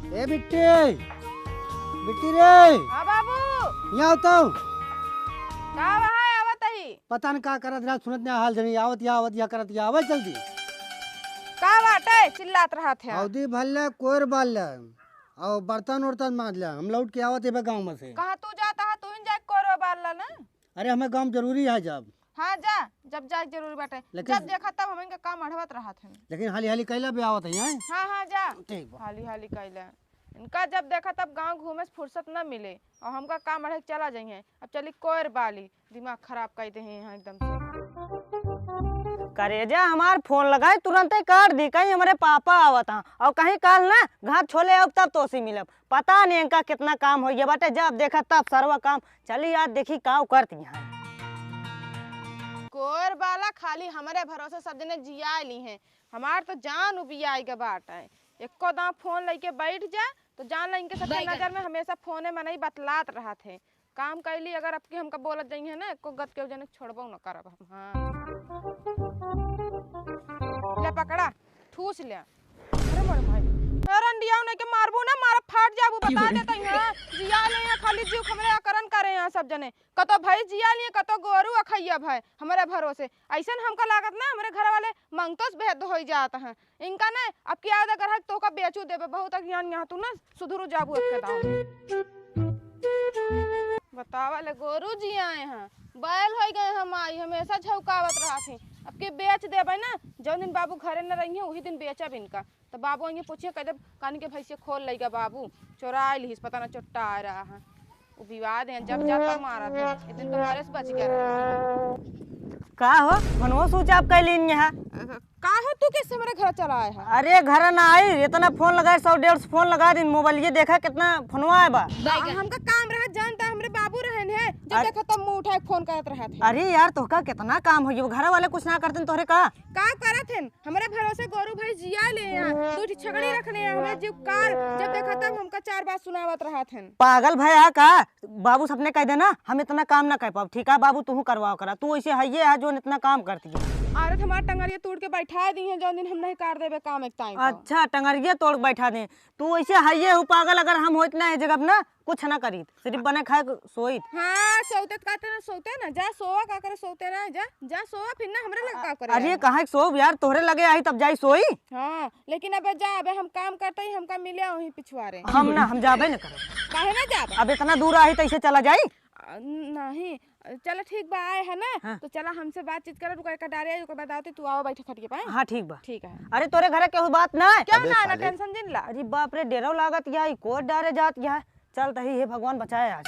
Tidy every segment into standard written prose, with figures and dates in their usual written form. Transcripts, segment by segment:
ए बिट्टी बिट्टी रे। हाँ बाबू। यहाँ आवता हूँ। का है आवत ही? पता नहीं का करत रहा, सुनत नहीं हाल जनी आवत या करत या आवत जल्दी। का बाटे चिल्लात रहा थे? औदी भल्ला कोर बाल्ला और बर्तन उर्तन मांज ला। हम लौट के आवत है गाँव में से। कहाँ तू जाता है? तू ही जा कोरो बाल ना। अरे हमें काम जरूरी है जब। हाँ जा, जब जाए जरूरी बाटे। जब देखा तब हम इनका काम अड़वत रहा थे। लेकिन हाली हाली कैला भी आवत है। हाँ हाँ जा, ठीक बा। हाली हाली कैला। इनका जब देखा तब गांव घूमे से फुर्सत न मिले और हमका काम अड़े चला जाइए। अब चली कोर बाली, दिमाग खराब कर दे हैं यहाँ एकदम से। करेजा हमार फोन लगाए तुरंत ही काट दी। कहीं हमारे पापा आवत हैं और कहीं कल ना घर छोले अब तब तो सी मिलब। पता नहीं इनका कितना काम हो गया बाटे। जब देखा तब सर्व काम। चली यार देखी का करती हैं। कोर बाला खाली हमारे भरोसे सब जने जिया ली हैं। हमार तो जान उबियाई के बाट है। एको दांव फोन लेके बैठ जा तो जान ला इनके सबके नजर में हमेशा फोने में नहीं बतलात रहा थे। काम कैली अगर अब की हमका बोलत जाइए ना एको गत के जने छोड़बो न करब हम। हाँ ले पकड़ा ठूस ले। अरे मोर भाई रंडिया ने के मारबू ना, मारा फाट जाबू बता देता हां। जिया ले खाली जीव हमरे आकरण करे यहां सब जने। कतो भाई जिया लिए कतो गोरू अखैया भाई हमारे भरोसे। ऐसन हमका लागत ना हमारे घर वाले मंगतोस भेद हो जाता है इनका ना। अब की आदत ग्राहक तो का बेचू देबे बहुत ज्ञान यहां तू ना सुधरू जाबू एक दाव। बतावा ले गोरू जी आए हैं बैल हो गए हम आई हमेशा झौकावत रहा थे। अब के बेच देबे ना जो दिन बाबू घरे न रही वही दिन बेचब इनका। तो बाबू ये पूछिए कह दे कान के भैंसे खोल लेगा बाबू चोरा लिहिस पता ना चोट्टा आ रहा है। वो विवाद है जब जाता मारा था एक दिन तुम्हारे से बच गया। का हो फोनवो स्विच ऑफ कर लीन यहाँ। का है तू कैसे मेरे घर चला आया है? अरे घर ना आई इतना फोन लगाए 100-150 फोन लगा दिन मोबाइल ये देखा कितना फोनवा है बा। हमका काम रहा जानता हमरे बाबू रहन है जब देखा तब मुंह उठा के फोन करत रहा थे। अरे यार तोहका कितना काम हो गया घर वाले कुछ ना करते तोहरे का करत हैं हमारे भरोसे गोरू भाई जिया ले यहाँ दूठी छगड़ी रखने हैं हमारे जीव कार जब देखा तब हमका 4 बात सुनावत रहा थे। पागल भाई है का बाबू सबने कह देना हम इतना काम ना कर पाओ। ठीक है बाबू तू करवाओ करा तू ऐसे है ये है जो इतना काम करती है। अरे हमारे टंगरिया तोड़ के बैठा दी है जो दिन हम नहीं कर देबे काम एक टाइम। अच्छा टंगरिया तोड़ बैठा दे तू ऐसे है ये हो पागल। अगर हम हो इतना है जगह ना कुछ ना करी सिर्फ बने खाए सोई। हाँ सोते कहते ना सोते ना जा सोवा का करे सोते ना जा जा सोवा फिर ना हमरे लग का करे। अरे कहाँ सो यार तोहरे लगे आई तब जाई सोई। हाँ लेकिन अब जा अब हम काम करते ही हमका मिले वही पिछवारे हम जाबे न करे काहे ना जा अब इतना दूर आई तो ऐसे चला जाई नहीं। चलो ठीक बा आए है ना। हाँ। तो चला हमसे बातचीत कर रुका का डारे को बताते तू आओ बैठे खटिए पाए। हाँ ठीक बा ठीक है। अरे तोरे घरे केहू बात ना क्या ना टेंशन जिन ला। अरे बाप रे डेरो लागत या कोट डारे जात या चल तही हे भगवान बचाए आज।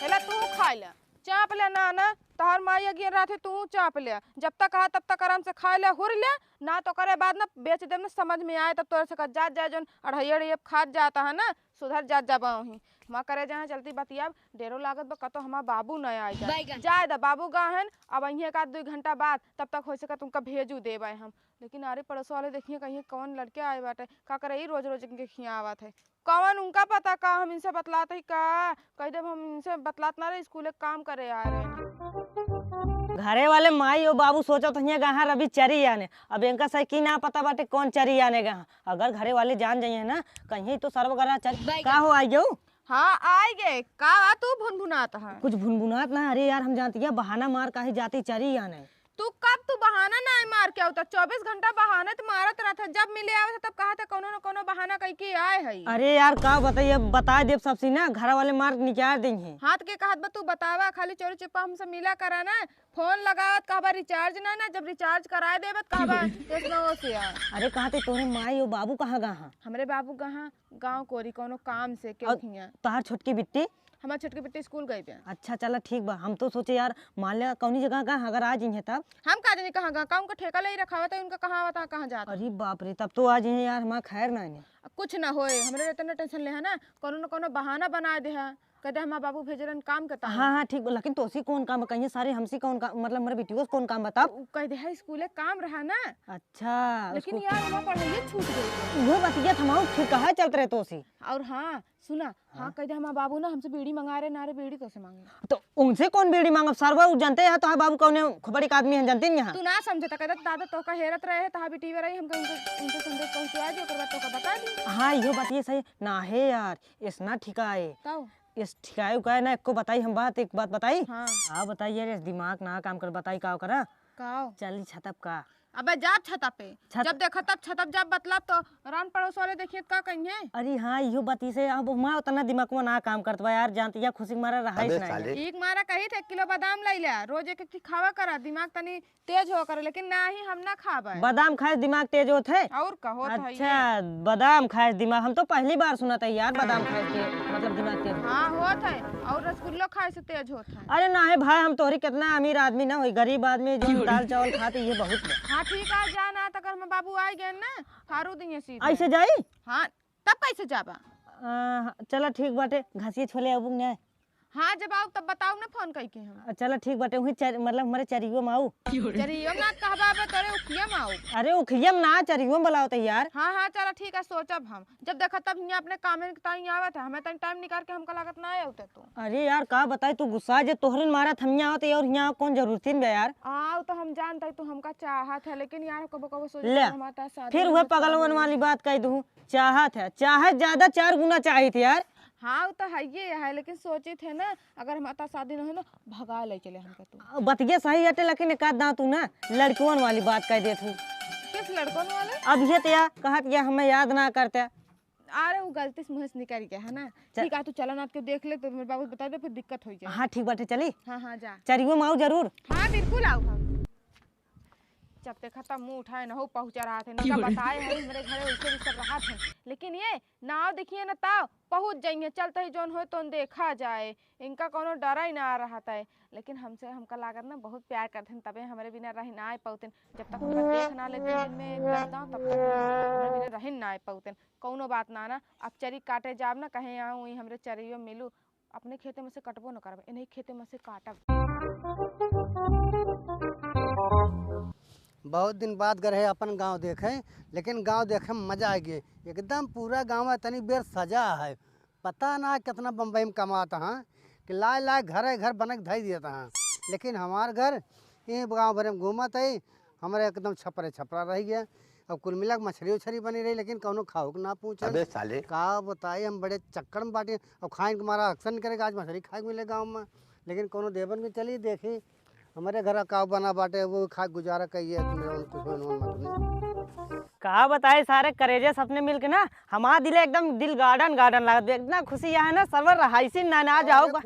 हेला तू खा ले चाप ले ना तोहर माई अगिए रहते तू चाप ले जब तक कहा तब तक आराम से खा ले हुर ले ना तो करे बाद ना बेच दे ना समझ में आए तब तोरे से जात जाए जो अढ़ैया खाद जाता है ना सुधर जात जाबा वहीं माँ करे जहाँ चलती बतिया डेरो लागत बा कतो हमार बाबू न आए जाए दा बाबू गाहन अब अहिए का 2 घंटा बाद तब तक हो सका तुमका भेजू देबे हम। लेकिन अरे पड़ोस वाले देखिए कहीं कौन लड़के आए बाटे का करे रोज रोज इनके खिया आवत है कौन उनका पता का हम इनसे बतलाते ही का कह दे हम इनसे बतलात ना रहे स्कूल काम करे आ रहे हैं। घरे वाले माई और बाबू सोचा तो यहाँ गहाँ रवि चरी आने अब इनका सही की ना पता बाटे कौन चरी आने गहाँ। अगर घरे वाले जान जाइए ना कहीं तो सर्वगरा चरी का हो आई जाऊ। हाँ आए गए का तू भुनभुनाता है कुछ भुनभुनात ना। अरे यार हम जानती है बहाना मार का ही जाती चरी आने। तू कब तू बहाना ना मार के उतर 24 घंटा बहाना तो मारत रहा था जब मिले आवे तब कहा था कोनो न कोनो बहाना कह के आए है। अरे यार का बताइए बता देव सबसे ना घर वाले मार निकाल देंगे। हाथ के कहत बा तू बतावा खाली चोरी चुपा हमसे मिला करा ना फोन लगावत कहबा रिचार्ज ना जब रिचार्ज कराए देबत कहबा इसनो से। अरे कहा थे तोरे माई और बाबू कहाँ गहाँ? हमरे बाबू कहाँ गांव कोरी कोनो काम से क्यों खिया। तोहार छोटकी बिट्टी हमार छोटकी बिट्टी स्कूल गई पे। अच्छा चला ठीक बा हम तो सोचे यार मान लिया कौनी जगह का अगर आ जाइए तब हम का जाने कहाँ काम का ठेका ले रखा हुआ था उनका कहाँ हुआ था कहाँ जाता। अरे बाप रे तब तो आ जाइए यार हमारा खैर ना है। कुछ ना होए हमरे इतना टेंशन ले है ना कोनो बहाना बना दे है कहते हमारे बाबू भेजरन काम करता हाँ हाँ ठीक, लेकिन तोसी कौन काम कहिए सारे हमसी कौन काम, मतलब मेरे बेटियों कौन काम बता। कह दे है स्कूले काम रहा ना। अच्छा लेकिन यार हमारा पढ़ाई छूट गई। वो बतिया थमाऊ फिर कहा चलते रहे तोसी। और हाँ सुना, हाँ कह दे हमारे बाबू ना हमसे बीड़ी मंगा रहे, ना रे बीड़ी तो से मांगे। तो उनसे कौन बीड़ी मांगब सरवा, उ जानते हैं तो बाबू कौन बड़ी आदमी है जानते नहीं यहाँ। तू ना समझे तो कहता दादा तो का हेरत रहे तहा भी टीवी रही हमको उनके संदेश पहुंचा दियो, ओकर बाद तो का बता दी। हाँ यो बात ये सही ना है यार, इसना ठिकाए ताऊ इस ठिकाए का ना एको बताई हम बात, एक बात बताई। हाँ हाँ बताइए रे, दिमाग ना काम कर बताई का करा। काओ चली छतप का अबे जाप छता पे जब देखा तब छतप जब बतला तो रान पड़ोस वाले देखिए का कहिए। अरे हाँ यो बात से अब माँ उतना दिमाग में ना काम करता यार, जानती या खुशी मारा रहा ही नहीं। एक मारा कही थे 1 किलो बादाम लाई ले, रोज एक खावा करा, दिमाग तनी तेज हो कर, लेकिन ना ही हम ना खाबा। बादाम खाए दिमाग तेज होत है। और कहो अच्छा बादाम खाए दिमाग, हम तो पहली बार सुना था यार बादाम खाए के मतलब दिमाग तेज। हाँ होत है, और रसगुल्ला खाए से तेज होत है। अरे ना है भाई, हम तोहरी कितना अमीर आदमी ना हो, गरीब आदमी जो दाल चावल खाते ये बहुत है। हाँ ठीक है जाना तक हम बाबू आ गए ना फारू दिए सीधे। ऐसे जाई। हाँ तब कैसे जाबा। चलो ठीक बाटे, घासिए छोले अब ने। हाँ जब आओ तब बताओ ना फोन कई के हम। चलो ठीक बाटे, वही मतलब हमारे चरियो में आऊ। चरियो ना कहबा बे तोरे उखिया में आओ। अरे उखियम ना चरियो में बुलाओ यार। हाँ हाँ चलो ठीक है, सोचब हम जब देखा तब यहाँ अपने काम में टाइम आवत है, हमें तनी टाइम निकाल के हमका लागत ना आते तू। अरे यार का बताई तू गुस्सा जे तोहरन मारा थमिया होते और यहाँ कौन जरूरत है यार। आओ तो हम जानते है तू हमका चाहत है, लेकिन यार कबो कबो सोच ले हमारा शादी फिर वह पगलवन वाली बात कह दूं, चाहत है चाहत ज्यादा 4 गुना चाहिए थी यार। हाँ वो तो है ये है, लेकिन सोचे थे ना अगर हमारा शादी न हो ना भगा ले चले हमका तू। बतिया सही हटे, लेकिन एक आध दां तू ना लड़कियों वाली बात कह दे तू। किस लड़कों वाले? अब ये तो कहत या हमें याद ना करते। अरे वो गलती से मुँह से निकल गया है ना। ठीक है तू चला ना, आपके देख ले तो मेरे बाबू बता दे, फिर दिक्कत हो जाए। हाँ ठीक बाटे चली। हाँ हाँ जा चरियो में आऊ जरूर। हाँ बिल्कुल आओ हम। जब देखा तब मुँह उठाए न हो पहुँचा रहा थे, ना बताए है मेरे घर वैसे भी सब रहा थे, लेकिन ये नाव देखिए ना ताव पहुँच जाइए, चलते ही जोन हो तो देखा जाए, इनका कोनो डरा ही ना आ रहा था। लेकिन हमसे हमका लागत ना बहुत प्यार करते हैं, तबे हमारे बिना रह ना आए पाते। जब तक हमका देख ना लेते दिन में तब तक हमारे बिना रह ना आए पाते। कौनो बात ना ना, अब चरी काटे जाब ना कहीं आऊँ वहीं हमरे चरियो मिलू, अपने खेते में से कटबो न करब, इन्हीं खेते में से काटब। बहुत दिन बाद गए अपन गांव देखे, लेकिन गांव देखे में मजा आ गई एकदम। पूरा गांव में तनी बेर सजा है, पता ना कितना बम्बई में कमाता हाँ कि लाए लाए घर बनक धई देता हाँ। लेकिन हमार घर ये गाँव भर में घूमत है, हमारे एकदम छपरे छपरा रह गया। अब कुल मिला मछली उछली बनी रही, लेकिन कौनो खाओ ना पूछे साले का बताई। हम बड़े चक्कर में बाटे, अब खाए के हमारा अक्सर नहीं करेगा, आज मछली खाए मिले गाँव में, लेकिन कोनो देवन में चली देखी हमारे घर का बना बाटे वो खा गुजारा कहिए। कहा बताए सारे करेजे सपने मिल के ना हमारा दिल एकदम दिल गार्डन गार्डन लागत, इतना खुशी है ना सर्वर रहाइसी ना जाओगा।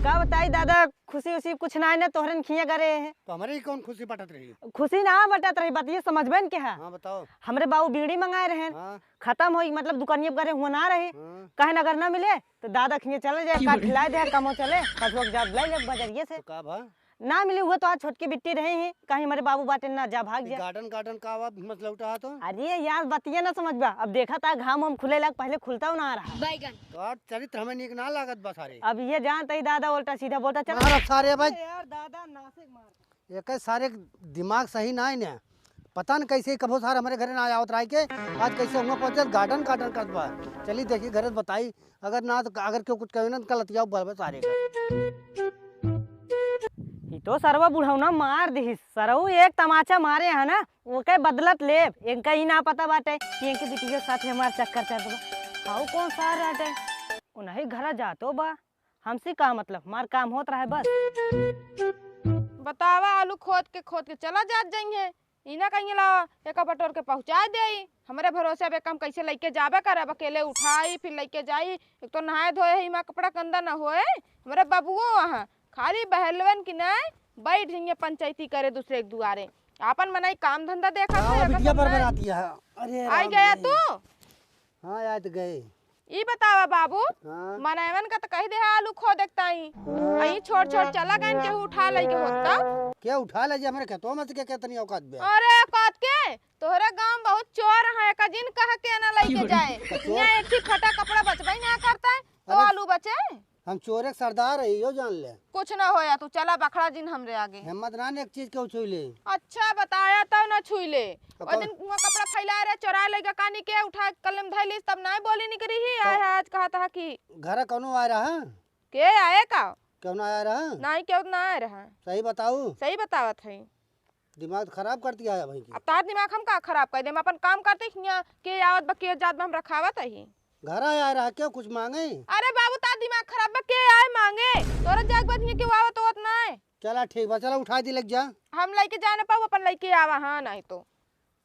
का बताई दादा खुशी उसी कुछ ना है ना, तोहरन खिया करे है तो हमारे कौन खुशी बटत रही? खुशी ना बटत रही, बात ये समझबे न के है। हाँ बताओ। हमरे बाबू बीड़ी मंगाए रहे, हाँ। खत्म हो मतलब दुकानिया करे हुआ ना रहे। हाँ। कहे अगर ना मिले तो दादा खिए चले जाए, का खिलाए दे कमो चले कसवक जाब ले ले बजरिए से। तो का भा? ना मिले हुआ तो आज छोटकी बिट्टी रहे हैं, कहीं हमारे बाबू बाटे ना जा भाग जाए। गार्डन का आवाज मतलब उठा तो। अरे यार बतिया ना समझबा, अब देखा था घाम हम खुले लग पहले खुलता ना रहा। तो चरित्र हमें निक ना लागत बस सारे। अब ये जानते ही दादा उल्टा सीधा बोलता चल सारे भाई यार दादा नासिक मार एक सारे दिमाग सही ना है ना, पता न कैसे कभो सार हमारे घर ना आवत रह के आज कैसे हम पहुंचे गार्डन कर बा। चली देखिए घर बताई, अगर ना तो अगर क्यों कुछ कहे ना गलतियाँ बल सारे तो सरवा बुढ़ौना मार दी सरऊ एक तमाचा मारे है ना, वो के बदलत ले इनका ही ना पता बाटे कि इनके बिटिया के साथ हमार चक्कर चल बा। हाउ कौन सा रहते उन्हें घर जातो बा, हमसे का मतलब मार काम होत रहा है बस। बतावा आलू खोद के चला जात जाइए, इना कहीं ला एक बटोर के पहुँचा दे। हमारे भरोसे अब काम कैसे लेके जाबे करब, अकेले उठाई फिर लेके जाई, एक तो नहाए धोए ही माँ कपड़ा गंदा ना होए। हमारे बाबुओ वहाँ खाली बहलवन की नहीं बैठ जाइए पंचायती करे दूसरे एक दुआरे, आपन मनाई काम धंधा देखा अरे आई गया तू। हाँ याद गए। ई बतावा बाबू हाँ। मनावन का तो कह दे आलू खो देखता ही अही छोड़ चला गए के उठा ले के होता क्या उठा ले हमारे खेतों में से क्या कितनी औकात बे? अरे औकात के तोहरे गांव बहुत चोर है, का जिन कह के ना लेके जाए यहाँ एक ही फटा कपड़ा बचबई ना करता है तो आलू बचे। चोरे के सरदार है यो जान ले। कुछ ना होया तू चला बखड़ा दिन हमरे आगे। हिम्मत ना ने एक चीज क्यों छुई ले। अच्छा बताया तब ना छुई ले। तो ओ दिन वहाँ कपड़ा फैला रहे चोरा लेगा कानी के उठा कलम धैलिस तब ना बोली निकरी ही आए है आज कहा था कि घर कौनो आ रहा के आए का क्यों ना आ रहा नहीं क्यों ना आए रहा। सही बताऊ सही बतावत है। दिमाग खराब कर दिया है भाई की। अब तार दिमाग हम का खराब कर दे हम अपन काम करते हिया के आवत बके जात में हम रखावत ही। घर आ रहा क्यों कुछ मांगे। अरे बाबू तार दिमाग खराब बा के आए मांगे तोरा जाग बात हिया के आवत होत ना है। चला ठीक बा चला उठा दी लग जा। हम लेके जा ना पाऊ अपन लेके आवा हां नहीं तो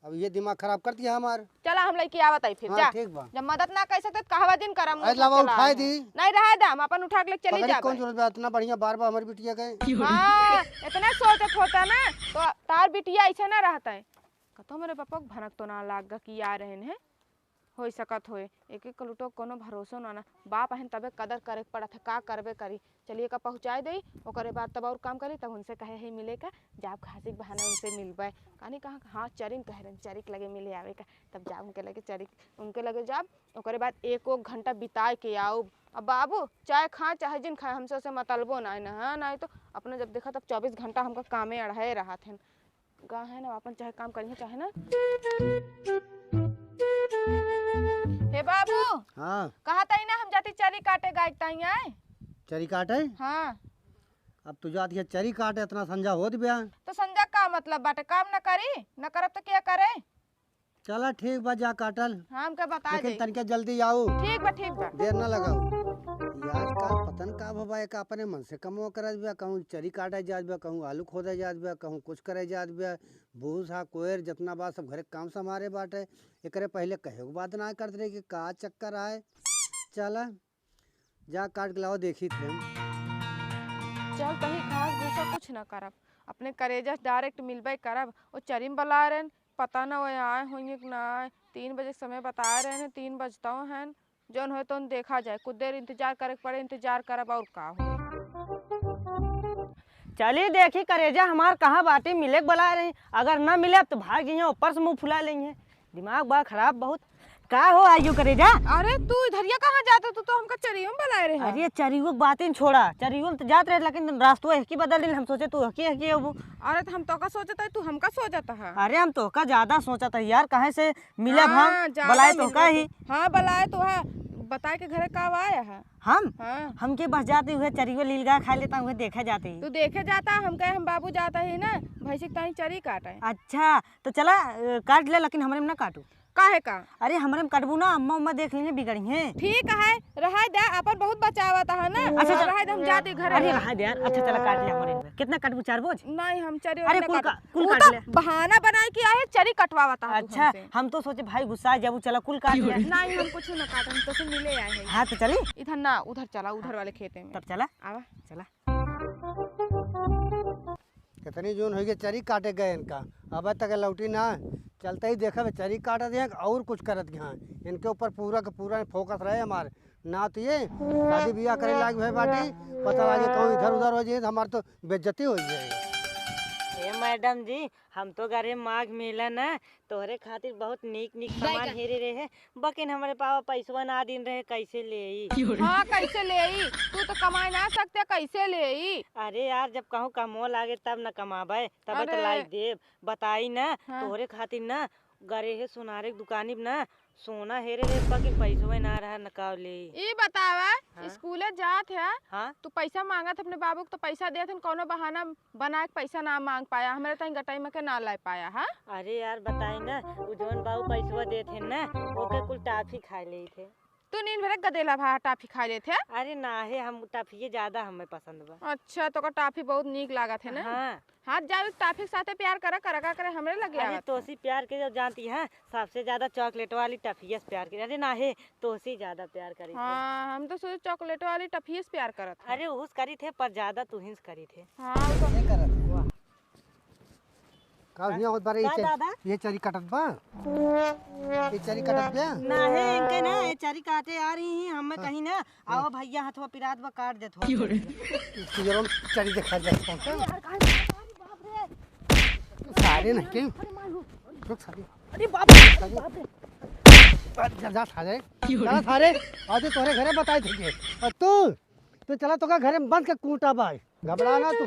अब ये दिमाग खराब कर दिया हमार। चला हम लेके आवत है फिर हाँ, जा ठीक बा। जब मदद ना कर सकते कहवा दिन करम आज लावा उठाई दी। नहीं रहा दा हम अपन उठा के लेके चली पकड़ी जा कौन जरूरत बा इतना बढ़िया बार बार हमारी बिटिया गए। हां इतना सोचत होता ना तो तार बिटिया ऐसे ना रहता है कतो मेरे पापा को भनक तो ना लाग कि आ रहे हैं हो सकत होए एक एक लुटो कोनो भरोसा ना ना बाप हन तबे कदर करे पड़त है का करबे करी चलिए का पहुंचाए दई ओकरे बाद तब और काम करी तब उनसे कहे है मिले का जाब खासी बहाना उनसे मिलबे कहानी कहाँ हाँ चरिन कह रहे चरिक लगे मिले आवे का तब जाब उनके लगे चरिक उनके लगे जाब ओकरे बाद एक घंटा बिताए के आओ अब बाबू चाहे खा चाहे जिन खाए हमसे उसे मतलबो ना है ना नहीं तो अपने जब देखा तब 24 घंटा हमका कामे अढ़ाए रहा थे गा है ना अपन चाहे काम करिए चाहे ना। हे बाबू हाँ कहा था ना हम जाती चरी काटे गाय ताई आए चरी काटे। हाँ अब तू जाती है चरी काटे इतना संजा हो दिया। तो संजा का मतलब बाटे काम न करी न करब तो क्या करे। चला ठीक बा जा काटल हाँ हमके बता लेकिन दे तनके जल्दी आओ ठीक बा देर ना लगाओ। आजकल पतन का भबा एक अपने मन से कमो करत बिया कहूँ चरी काटे जात बिया कहूँ आलू खोदे जात बिया कहूँ कुछ करे जात बिया भूसा कोयर जितना बात सब घरे काम संभारे बाटे एकरे पहले कहे को बात ना करते रहे कि का चक्कर आए। चला जा काट के लाओ देखी थे चल कहीं घास भूसा कुछ न करब अपने करेजा डायरेक्ट मिलबे करब वो चरीम बला रहे पता ना वो आए होंगे कि ना आए 3 बजे समय बता रहे हैं 3 बजता हैं जौन हो तो देखा जाए कुछ देर इंतजार करे पड़े इंतजार करब और का हो। चलिए देखी करेजा हमार कहाँ बाटे मिले के बुला रहे अगर ना मिले अब तो भाग जाइए ऊपर से मुंह फुला लेंगे दिमाग बा खराब बहुत का हो आयु करेजा। अरे तू इधरिया कहाँ जाता तू तो हमका चरियो में बुलाए रहे अरे चरियो बातें छोड़ा चरियो में तो जात रहे लेकिन रास्तों एक ही बदल दिल हम सोचे तू हकी हकी अब। अरे तो हम तो का सोचता है तू हमका सोचता है। अरे हम तो का ज्यादा सोचा था यार कहे से मिले हाँ, हम ज्यादा बुलाए तो मिल का रहे ही। हाँ बुलाए तो है बताए के घरे कब आया है। हम हाँ हमके बस जाते हुए चरियो लीलगा खा लेता हुए देखे जाते ही। तू देखे जाता हम कहे हम बाबू जाता ही ना भैंसी ताही चरी काटे। अच्छा तो चला काट ले लेकिन हमारे में ना काटू काहे का। अरे हमारे में कटबू ना अम्मा उम्मा देख लेंगे बिगड़ी है। ठीक है रहा दे अपन बहुत बचावता है ना। अच्छा चल रहा दे हम जाते घर। अरे रहा दे यार अच्छा चला काट ले हमारे में कितना काटबू 4 बोझ। नहीं हम चरी अरे कुल वो काट तो ले। बहाना बनाए कि आए चरी कटवावता है तू अच्छा हमसे। हम तो सोचे भाई गुस्सा जब चला कुल काट ले। नहीं हम कुछ ना काटे हम तो से मिले आए हैं। हाँ तो चली इधर ना उधर चला उधर वाले खेते में तब चला आवा। चला कितनी जून हो गई चरी काटे गए इनका अब तक लौटी ना चलते ही देखा चरी काट दिया और कुछ करत यहाँ इनके ऊपर पूरा का पूरा फोकस रहे हमारे ना तो ये शादी ब्याह करे लाग भाई बाटी पता लगे कहूँ इधर उधर हो जाए तो हमारे तो बेइज्जती हो जाएगी। ए मैडम जी हम तो घरे माघ मेला ना तोहरे खातिर बहुत नीक नीक सामान हेरे रहे बकिन हमारे पापा पैसवा ना दिन रहे कैसे ले आई। हाँ कैसे ले आई तू तो कमाए ना सकते कैसे ले आई। अरे यार जब कहूँ कमो लागे तब न कमाबे तब तो अरे। लाई देव बताई ना हाँ। तोहरे खातिर ना गरे है सोनारे की दुकानी में ना सोना हेरे रे बकिन पैसवा ना रहा नकाव ले। ये बतावा हाँ? स्कूले जात है हाँ तू पैसा मांगत अपने बाबू को तो पैसा देत हन कोनो बहाना बना के पैसा ना मांग पाया हमारे तई गटाई में के ना ला पाया। हाँ अरे यार बताई ना उ जवन बाबू पैसवा देते ना ओके कुल टाफी खा ले थे। तू नींद भरे गदेला भा टाफी खा लेते। अरे ना है हम टाफिए ज्यादा हमें पसंद बा। अच्छा तो का टाफी बहुत नीक लागत है ना। हाँ हाथ जावे टाफी के साथे प्यार करा करा का करे हमरे लगे अरे आवत। तोसी प्यार के जब जानती है सबसे ज्यादा चॉकलेट वाली टफिया से प्यार करी। अरे ना है तोसी ज्यादा प्यार करी थे। हाँ हम तो सोचे चॉकलेट वाली टफी से प्यार करत है। अरे उस करी थे पर ज्यादा तू ही करी थे। हाँ वो तो ये करत का हियां होत बारे का दादा? ये चरी कटत बा ये चरी कटत बा ना है इनके ना ये चारी काटे आ रही हैं हमें कहीं ना आओ भैया हाथवा पिरात बा काट देत हो। इसकी जरूर चरी दिखा जाए सारे नहीं क्यों रुक सारे अरे बाप रे जा जा सारे चला सारे आज तोरे घरे बताए थे और तू तो चला तो का घरे में बंद के कूटा भाई, घबराना तू।